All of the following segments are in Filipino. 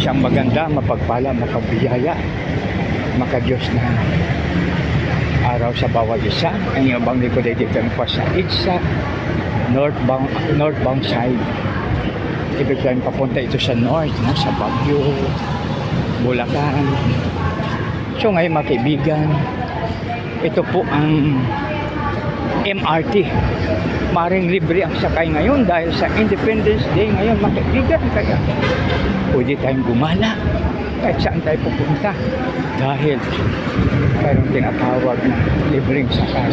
isang maganda, mapagpala, mapagbiyaya, makadiyos na araw sa bawat isa. Ang ibang likod ay dito pa sa Itsa, northbound side. Ibig sabihin papunta ito sa north, no? Sa Baguio, Bulacan. So ngayon mga kaibigan, ito po ang MRT. Maring libre ang sakay ngayon dahil sa Independence Day ngayon mga kaibigan. Kaya pwede tayong gumala kahit saan tayo pupunta dahil mayroong tinatawag na libreng sakay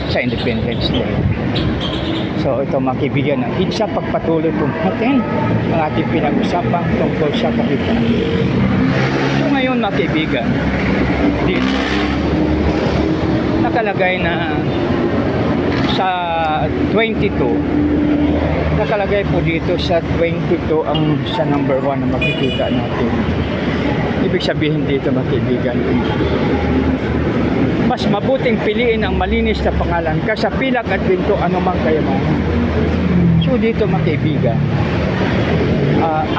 sa Independence Day. So ito mga kaibigan, isa pagpatuloy po natin ang ating pinag-usapan tungkol sa kapitan. So ngayon mga kaibigan, dito nakalagay na sa 22, nakalagay po dito sa 22 ang sa number 1 na makikita natin. Ibig sabihin dito mga kaibigan, mas mabuting piliin ang malinis na pangalan kaysa pilak at binto anumang kayamanan. So dito mga kaibigan,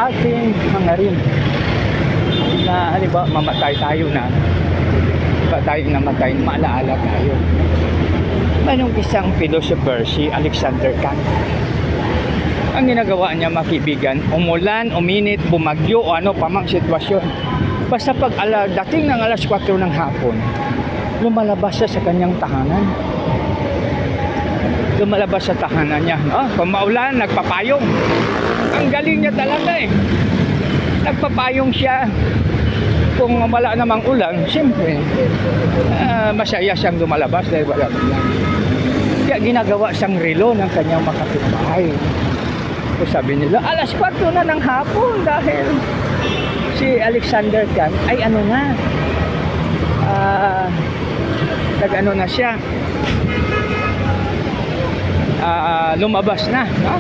ating mga rin na halimbawa mamatay tayo na, ba tayo namatay, maalaala tayo. Anong isang philosopher, si Alexander Kant, ang ginagawa niya mga kaibigan, umulan, uminit, bumagyo o ano pamang sitwasyon, basta pag dating ng alas 4 ng hapon, lumalabas siya sa kanyang tahanan. Lumalabas sa tahanan niya. No? Kung maulan, nagpapayong. Ang galing niya talaga eh. Nagpapayong siya. Kung wala namang ulan, siyempre, masaya siyang lumalabas dahil wala ulan. Kaya ginagawa siyang relo ng kanyang makapitbahay. So sabi nila, alas 4 na ng hapon dahil si Alexander Kant ay ano na, nag-ano na siya, lumabas na. No?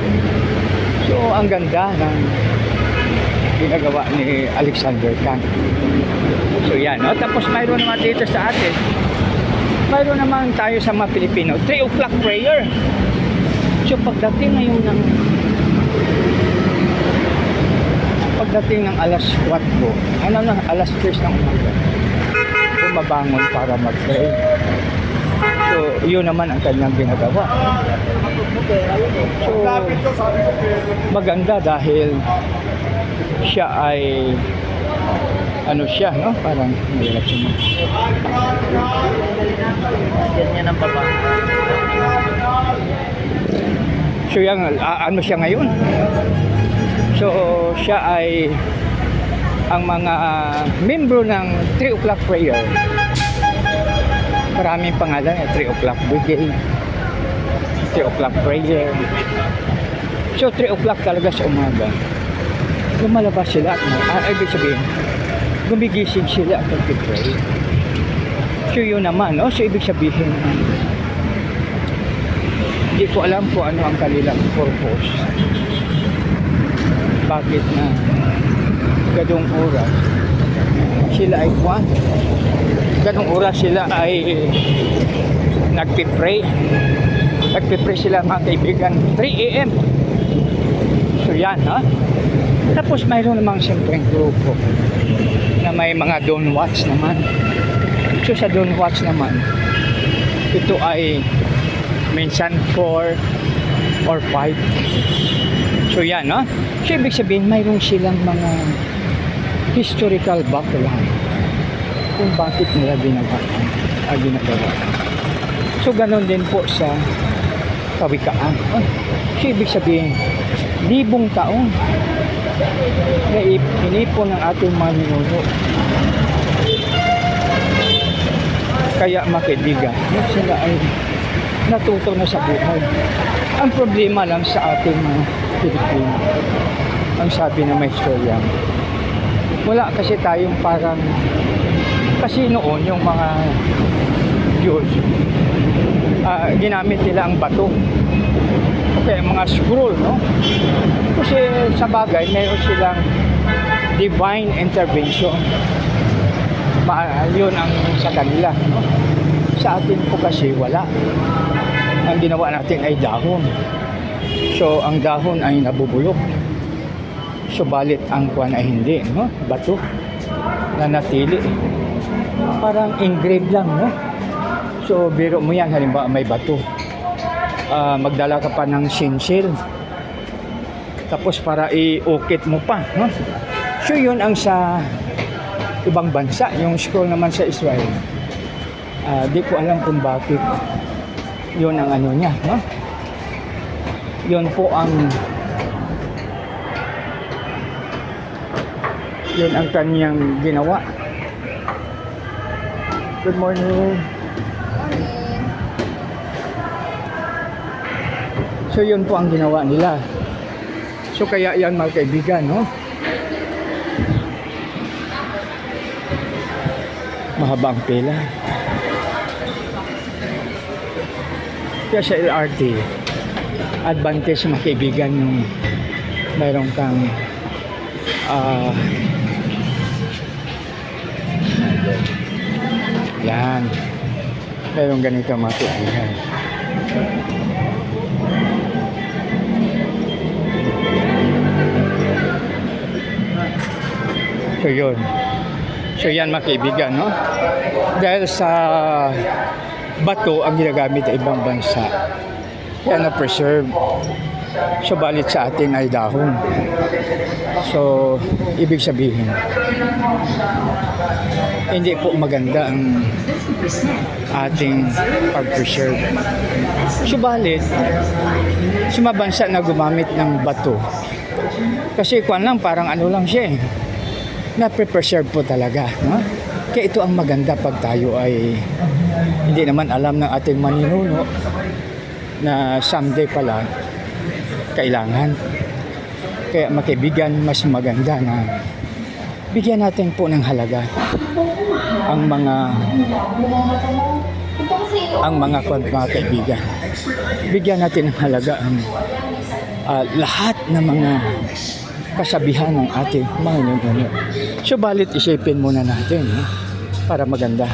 So ang ganda ng ginagawa ni Alexander Kant. So yan, no? Tapos mayroon naman dito sa atin, mayroon naman tayo sa mga Pilipino, 3 o'clock prayer. So pagdating ngayon ng alas 4, alas 3 ng umaga, bumabangon para mag-pray. So yun naman ang kanyang ginagawa. So maganda dahil siya ay ano siya, no? Parang mahirap siya. Ganyan ang baba. So yung ano siya ngayon? So siya ay ang mga membro ng 3 o'clock prayer. Maraming pangalan, 3 o'clock brigade, 3 o'clock prayer. So 3 o'clock talaga sa umaga, lumalabas sila at ibig sabihin, gumigising sila at nag-pray. So yun naman, no? So ibig sabihin, hindi ko alam kung ano ang kanilang purpose. Bakit na gadong oras sila ay ganong oras sila ay nagpipray sila mga kaibigan, 3 a.m. So yan, ha? Tapos mayroon namang simpleng grupo na may mga dawn watch naman. So sa dawn watch naman, ito ay minsan 4 or 5. So yan, no? So ibig sabihin, mayroon silang mga historical background kung bakit nila ginagawa. So ganon din po sa kawikaan. So ibig sabihin, 1,000 taon na inipon ng ating mga ninuno. Kaya mga kaibigan, sila ay natuto na sa buhay. Ang problema lang sa ating mga Pilipino, ang sabi na may istorya, wala kasi tayong parang, kasi noon yung mga Diyos, ginamit nila ang bato. Okay, mga scroll, no? Kasi sa bagay, mayroon silang divine intervention. Yun ang sa kanila, no? Sa atin po kasi wala. Ang ginawa natin ay dahon. So ang dahon ay nabubulok. Subalit ang kuwan ay hindi, no? Bato na natili. Parang engrave lang, no? So, biro mo yan, halimbawa may bato. Magdala ka pa ng sinsil. Tapos para i-ukit mo pa, no? So, yun ang sa ibang bansa. Yung scroll naman sa Israel. Di ko alam kung bakit yun ang ano niya, no? Yun po ang kanyang ginawa. Good morning. So yun po ang ginawa nila. So kaya yan mga kaibigan, no? Mahaba ang pila. Kaya sa LRT, advantage mga kaibigan yung mayroon kang yan, mayroon ganito mga kaibigan. So yun. So yan mga kaibigan, no? Dahil sa bato ang ginagamit sa ibang bansa, kaya na-preserve. So balit sa atin ay dahon. So ibig sabihin, hindi po maganda ang ating pag-preserve. Subalit, sa mga bansa na gumamit ng bato, kasi kuwan lang, parang ano lang siya eh, na-preserve po talaga, no? Kaya ito ang maganda pag tayo ay hindi naman alam ng ating maninuno na someday pala kailangan. Kaya makaibigan, mas maganda na bigyan natin po ng halaga ang mga kaibigan. Bigyan natin ng halaga ang lahat ng mga kasabihan ng ating mga ninuno. Subalit isipin muna natin, para maganda.